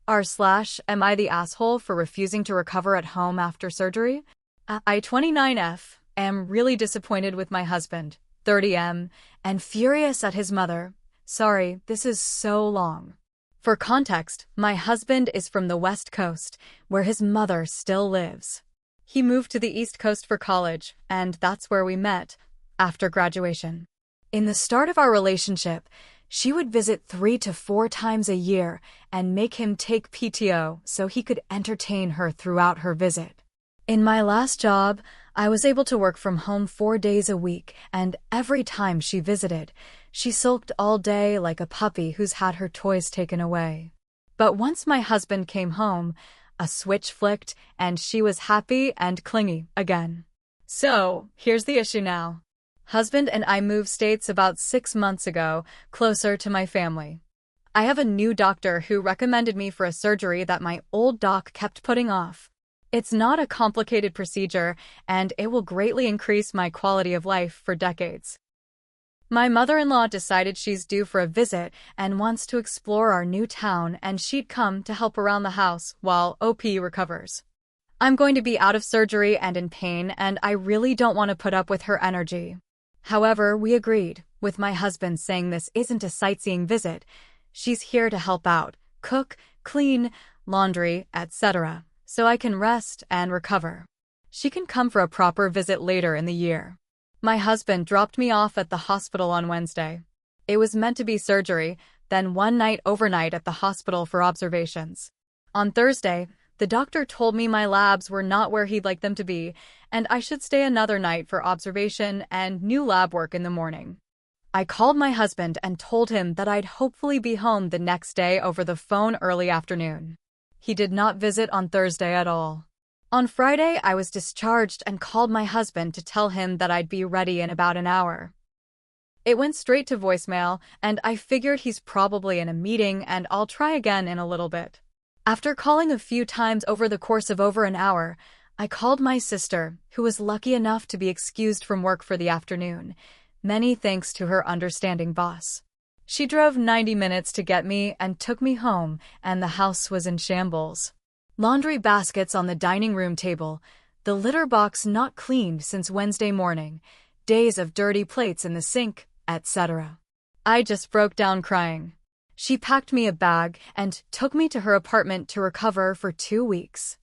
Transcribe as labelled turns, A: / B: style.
A: Am I the asshole for refusing to recover at home after surgery? I 29F am really disappointed with my husband, 30M, and furious at his mother. Sorry, this is so long. For context, my husband is from the West Coast, where his mother still lives. He moved to the East Coast for college, and that's where we met, after graduation. In the start of our relationship, she would visit 3 to 4 times a year and make him take PTO so he could entertain her throughout her visit. In my last job, I was able to work from home 4 days a week, and every time she visited, she sulked all day like a puppy who's had her toys taken away. But once my husband came home, a switch flicked and she was happy and clingy again. So, here's the issue now. Husband and I moved states about 6 months ago, closer to my family. I have a new doctor who recommended me for a surgery that my old doc kept putting off. It's not a complicated procedure, and it will greatly increase my quality of life for decades. My mother-in-law decided she's due for a visit and wants to explore our new town, and she'd come to help around the house while OP recovers. I'm going to be out of surgery and in pain, and I really don't want to put up with her energy. However, we agreed, with my husband saying this isn't a sightseeing visit. She's here to help out, cook, clean, laundry, etc., so I can rest and recover. She can come for a proper visit later in the year. My husband dropped me off at the hospital on Wednesday. It was meant to be surgery, then one night overnight at the hospital for observations. On Thursday, the doctor told me my labs were not where he'd like them to be, and I should stay another night for observation and new lab work in the morning. I called my husband and told him that I'd hopefully be home the next day over the phone early afternoon. He did not visit on Thursday at all. On Friday, I was discharged and called my husband to tell him that I'd be ready in about an hour. It went straight to voicemail, and I figured he's probably in a meeting and I'll try again in a little bit. After calling a few times over the course of over an hour, I called my sister, who was lucky enough to be excused from work for the afternoon, many thanks to her understanding boss. She drove 90 minutes to get me and took me home, and the house was in shambles. Laundry baskets on the dining room table, the litter box not cleaned since Wednesday morning, days of dirty plates in the sink, etc. I just broke down crying. She packed me a bag and took me to her apartment to recover for 2 weeks.